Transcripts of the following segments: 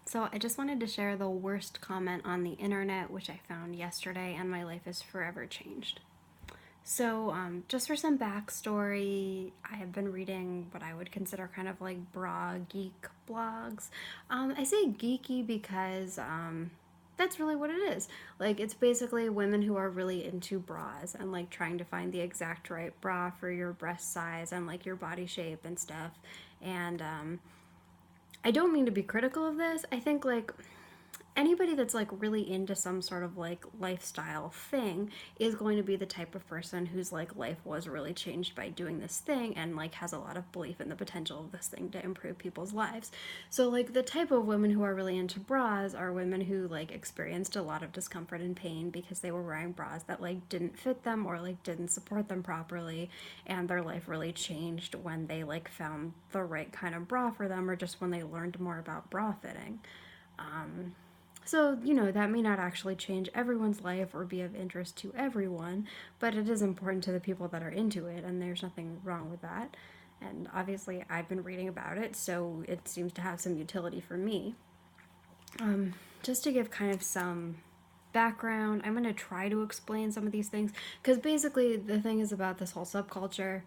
So I just wanted to share the worst comment on the internet, which I found yesterday, and my life is forever changed. So, just for some backstory, I have been reading what I would consider kind of like bra geek blogs. I say geeky because that's really what it is. Like, it's basically women who are really into bras and like trying to find the exact right bra for your breast size and like your body shape and stuff. And I don't mean to be critical of this. I think like anybody that's like really into some sort of like lifestyle thing is going to be the type of person whose like life was really changed by doing this thing and like has a lot of belief in the potential of this thing to improve people's lives. So like the type of women who are really into bras are women who like experienced a lot of discomfort and pain because they were wearing bras that like didn't fit them or like didn't support them properly, and their life really changed when they like found the right kind of bra for them or just when they learned more about bra fitting. So, that may not actually change everyone's life or be of interest to everyone, but it is important to the people that are into it, and there's nothing wrong with that. And obviously, I've been reading about it, so it seems to have some utility for me. Just to give kind of some background, I'm going to try to explain some of these things, because basically, the thing is about this whole subculture,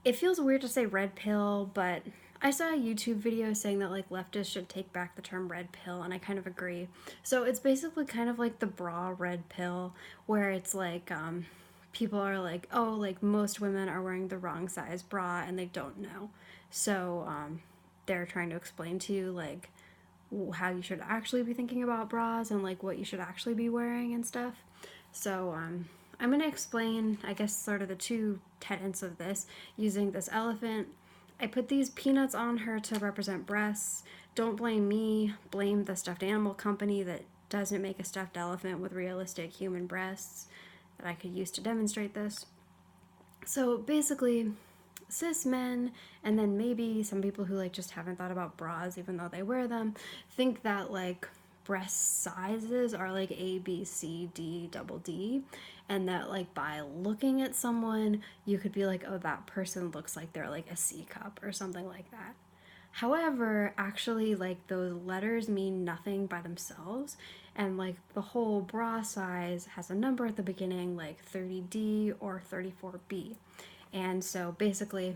it feels weird to say red pill, but I saw a YouTube video saying that like leftists should take back the term red pill, and I kind of agree. So it's basically kind of like the bra red pill, where it's like people are like, oh, like most women are wearing the wrong size bra and they don't know. So they're trying to explain to you like how you should actually be thinking about bras and like what you should actually be wearing and stuff. So I'm going to explain, I guess, sort of the two tenets of this using this elephant. I put these peanuts on her to represent breasts. Don't blame me, blame the stuffed animal company that doesn't make a stuffed elephant with realistic human breasts that I could use to demonstrate this. So basically, cis men and then maybe some people who like just haven't thought about bras even though they wear them think that like breast sizes are like A, B, C, D, double D, and that like by looking at someone you could be like, oh, that person looks like they're like a C cup or something like that. However, actually, like those letters mean nothing by themselves, and like the whole bra size has a number at the beginning, like 30D or 34B. And so basically,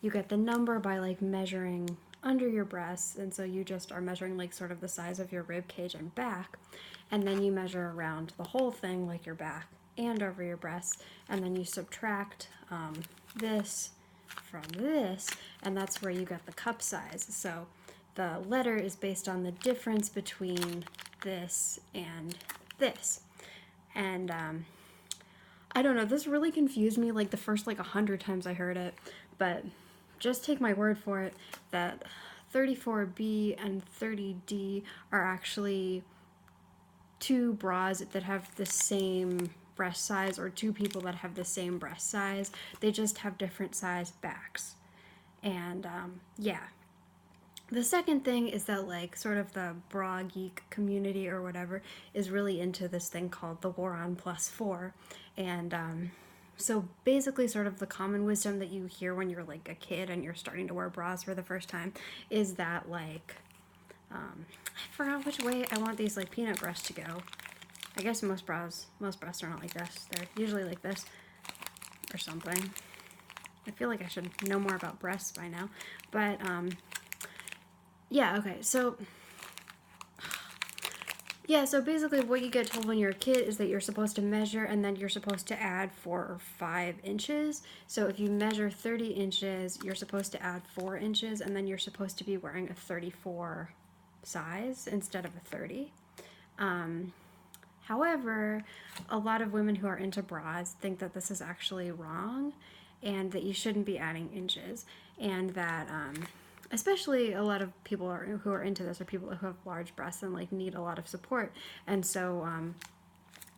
you get the number by like measuring under your breasts, and so you just are measuring like sort of the size of your rib cage and back, and then you measure around the whole thing, like your back and over your breasts, and then you subtract this from this, and that's where you get the cup size. So the letter is based on the difference between this and this. And I don't know, this really confused me like the first like 100 times I heard it, but just take my word for it that 34B and 30D are actually two bras that have the same breast size, or two people that have the same breast size. They just have different size backs. And yeah, the second thing is that like sort of the bra geek community or whatever is really into this thing called the war on plus four. And so basically sort of the common wisdom that you hear when you're like a kid and you're starting to wear bras for the first time is that like I forgot which way I want these like peanut breasts to go. I guess most breasts are not like this. They're usually like this or something. I feel like I should know more about breasts by now. But yeah, okay. So basically what you get told when you're a kid is that you're supposed to measure and then you're supposed to add 4 or 5 inches. So if you measure 30 inches, you're supposed to add 4 inches, and then you're supposed to be wearing a 34 size instead of a 30. However, a lot of women who are into bras think that this is actually wrong and that you shouldn't be adding inches, and that especially a lot of people who are into this are people who have large breasts and like need a lot of support. And so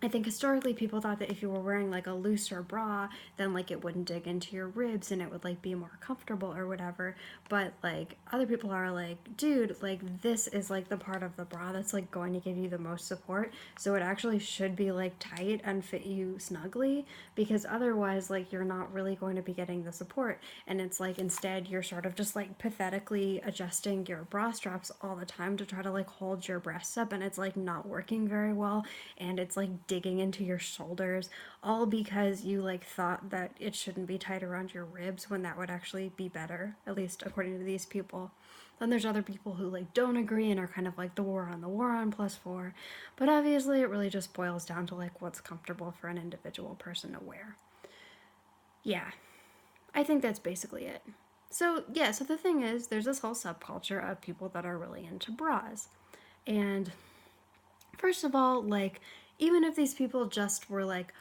I think historically people thought that if you were wearing like a looser bra, then like it wouldn't dig into your ribs and it would like be more comfortable or whatever. But like other people are like, dude, like this is like the part of the bra that's like going to give you the most support. So it actually should be like tight and fit you snugly, because otherwise like you're not really going to be getting the support. And it's like instead you're sort of just like pathetically adjusting your bra straps all the time to try to like hold your breasts up, and it's like not working very well, and it's like digging into your shoulders, all because you like thought that it shouldn't be tight around your ribs when that would actually be better, at least according to these people. Then there's other people who like don't agree and are kind of like the war on +4, but obviously it really just boils down to like what's comfortable for an individual person to wear. Yeah, I think that's basically it. So yeah, so the thing is, there's this whole subculture of people that are really into bras. And first of all, like, even if these people just were like,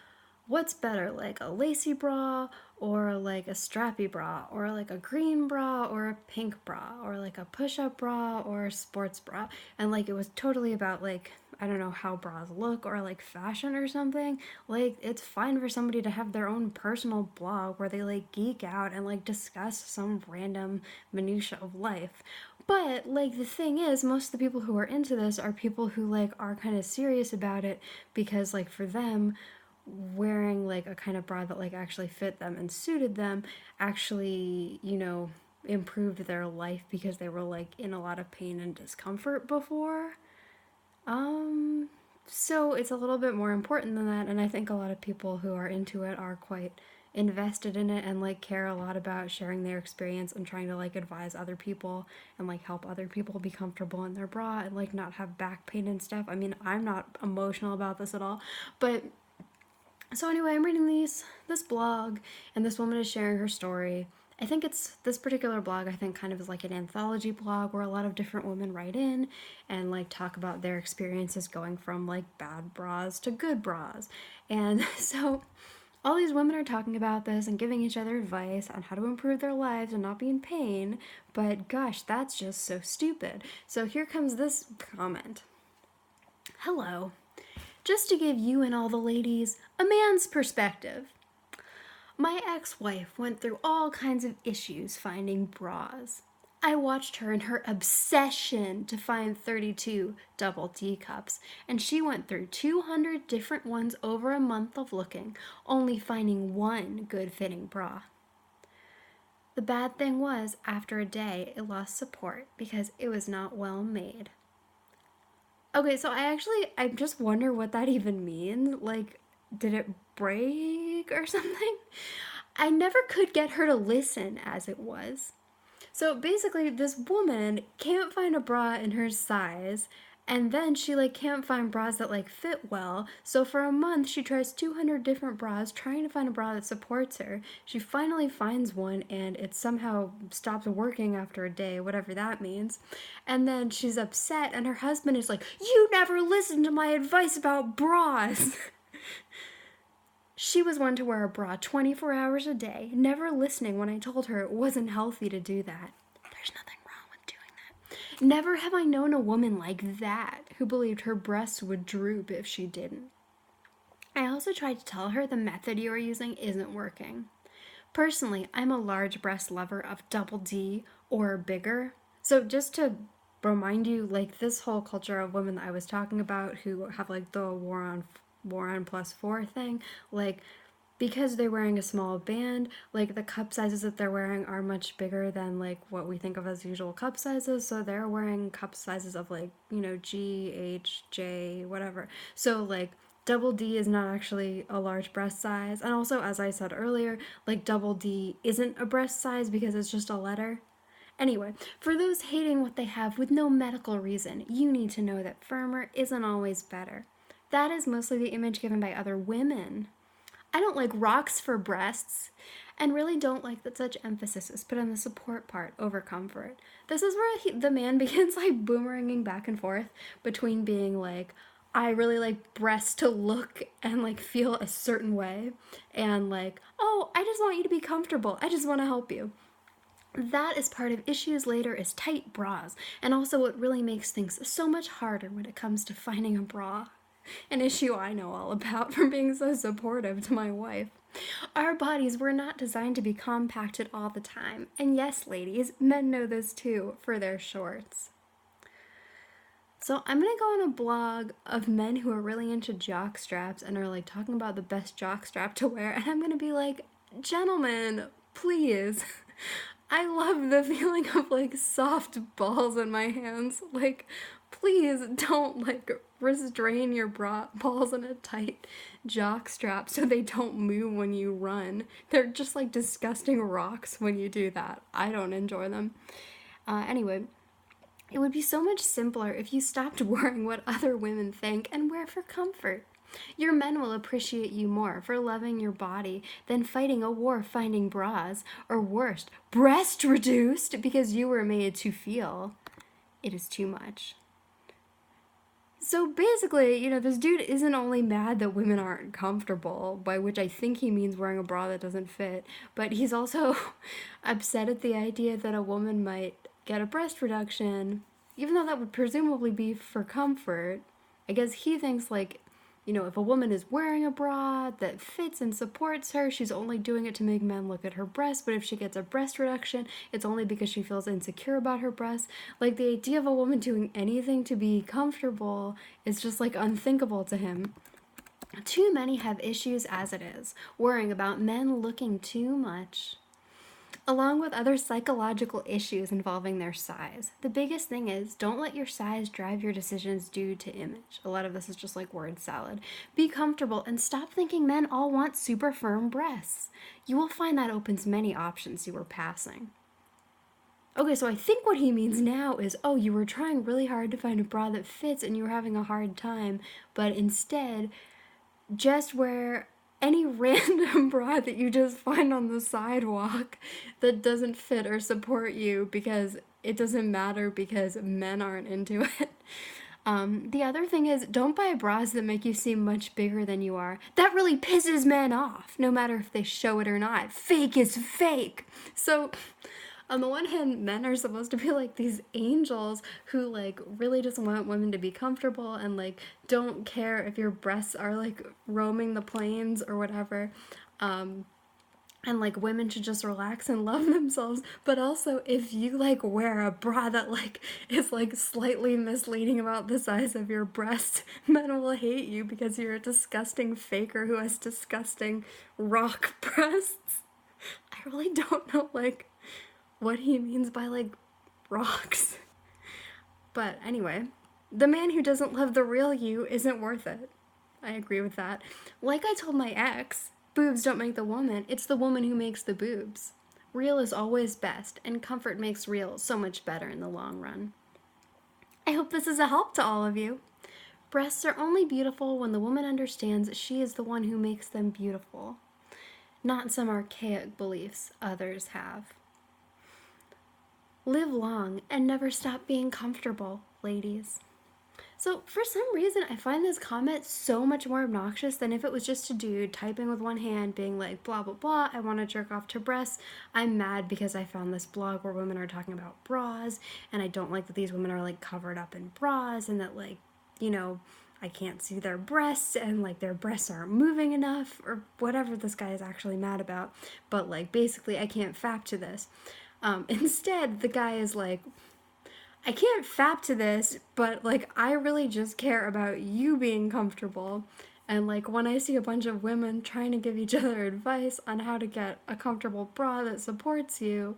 what's better, like a lacy bra or like a strappy bra or like a green bra or a pink bra or like a push-up bra or a sports bra, and like it was totally about like, I don't know, how bras look or like fashion or something, like it's fine for somebody to have their own personal blog where they like geek out and like discuss some random minutia of life. But like the thing is, most of the people who are into this are people who like are kind of serious about it, because like for them, wearing like a kind of bra that like actually fit them and suited them actually, improved their life, because they were like in a lot of pain and discomfort before. Um so it's a little bit more important than that, and I think a lot of people who are into it are quite invested in it and like care a lot about sharing their experience and trying to like advise other people and like help other people be comfortable in their bra and like not have back pain and stuff. I mean, I'm not emotional about this at all, but so anyway, I'm reading this blog, and this woman is sharing her story. I think it's this particular blog, I think kind of is like an anthology blog where a lot of different women write in and like talk about their experiences going from like bad bras to good bras. And so all these women are talking about this and giving each other advice on how to improve their lives and not be in pain, but gosh, that's just so stupid. So here comes this comment. Hello. Just to give you and all the ladies a man's perspective. My ex-wife went through all kinds of issues finding bras. I watched her in her obsession to find 32 double D cups, and she went through 200 different ones over a month of looking, only finding one good fitting bra. The bad thing was, after a day, it lost support because it was not well made. Okay, so I just wonder what that even means. Like, did it break or something? I never could get her to listen as it was. So basically, this woman can't find a bra in her size, and then she like can't find bras that like fit well. So for a month, she tries 200 different bras trying to find a bra that supports her. She finally finds one, and it somehow stops working after a day, whatever that means. And then she's upset, and her husband is like, "You never listened to my advice about bras." She was one to wear a bra 24 hours a day, never listening when I told her it wasn't healthy to do that. There's nothing wrong with doing that. Never have I known a woman like that who believed her breasts would droop if she didn't. I also tried to tell her the method you are using isn't working. Personally, I'm a large breast lover of double D or bigger. So just to remind you, like this whole culture of women that I was talking about who have like the war on +4 thing, like because they're wearing a small band, like the cup sizes that they're wearing are much bigger than like what we think of as usual cup sizes. So they're wearing cup sizes of like, G, H, J, whatever. So like double D is not actually a large breast size. And also, as I said earlier, like double D isn't a breast size because it's just a letter. Anyway, for those hating what they have with no medical reason, you need to know that firmer isn't always better. That is mostly the image given by other women. I don't like rocks for breasts, and really don't like that such emphasis is put on the support part over comfort. This is where the man begins like boomeranging back and forth between being like, I really like breasts to look and like feel a certain way, and like, oh, I just want you to be comfortable. I just want to help you. That is part of issues later is tight bras, and also what really makes things so much harder when it comes to finding a bra. An issue I know all about from being so supportive to my wife. Our bodies were not designed to be compacted all the time. And yes, ladies, men know this too for their shorts. So I'm gonna go on a blog of men who are really into jock straps and are like talking about the best jock strap to wear, and I'm gonna be like, gentlemen, please. I love the feeling of like soft balls in my hands. Like, please don't like restrain your balls in a tight jock strap so they don't move when you run. They're just like disgusting rocks when you do that. I don't enjoy them. Anyway, it would be so much simpler if you stopped worrying what other women think and wear for comfort. Your men will appreciate you more for loving your body than fighting a war finding bras, or worst, breast reduced because you were made to feel it is too much. So basically, this dude isn't only mad that women aren't comfortable, by which I think he means wearing a bra that doesn't fit, but he's also upset at the idea that a woman might get a breast reduction, even though that would presumably be for comfort. I guess he thinks like, if a woman is wearing a bra that fits and supports her, she's only doing it to make men look at her breasts. But if she gets a breast reduction, it's only because she feels insecure about her breasts. Like, the idea of a woman doing anything to be comfortable is just like unthinkable to him. Too many have issues as it is, worrying about men looking too much, along with other psychological issues involving their size. The biggest thing is, don't let your size drive your decisions due to image. A lot of this is just like word salad. Be comfortable and stop thinking men all want super firm breasts. You will find that opens many options you were passing. Okay, so I think what he means now is, you were trying really hard to find a bra that fits and you were having a hard time, but instead, just wear any random bra that you just find on the sidewalk that doesn't fit or support you, because it doesn't matter because men aren't into it. The other thing is, don't buy bras that make you seem much bigger than you are. That really pisses men off, no matter if they show it or not. Fake is fake. So on the one hand, men are supposed to be like these angels who like really just want women to be comfortable and like don't care if your breasts are like roaming the plains or whatever. And like women should just relax and love themselves. But also, if you like wear a bra that like is like slightly misleading about the size of your breast, men will hate you because you're a disgusting faker who has disgusting rock breasts. I really don't know like what he means by like rocks. But anyway, the man who doesn't love the real you isn't worth it. I agree with that. Like I told my ex, boobs don't make the woman, it's the woman who makes the boobs. Real is always best, and comfort makes real so much better in the long run. I hope this is a help to all of you. Breasts are only beautiful when the woman understands she is the one who makes them beautiful, not some archaic beliefs others have. Live long and never stop being comfortable, ladies. So for some reason, I find this comment so much more obnoxious than if it was just a dude typing with one hand being like, blah, blah, blah, I want to jerk off to breasts. I'm mad because I found this blog where women are talking about bras, and I don't like that these women are like covered up in bras and that like, I can't see their breasts and like their breasts aren't moving enough or whatever this guy is actually mad about. But like basically I can't fact to this. Instead, the guy is like, I can't fap to this, but like I really just care about you being comfortable. And like when I see a bunch of women trying to give each other advice on how to get a comfortable bra that supports you,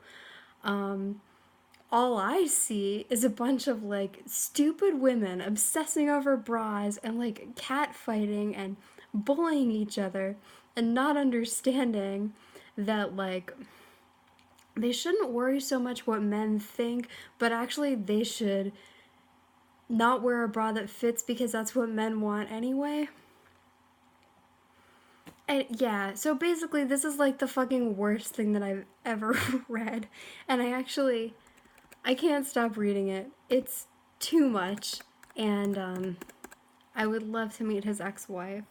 all I see is a bunch of like stupid women obsessing over bras and like catfighting and bullying each other and not understanding that like they shouldn't worry so much what men think, but actually they should not wear a bra that fits because that's what men want anyway. And yeah, so basically this is like the fucking worst thing that I've ever read. And I can't stop reading it. It's too much. And I would love to meet his ex-wife.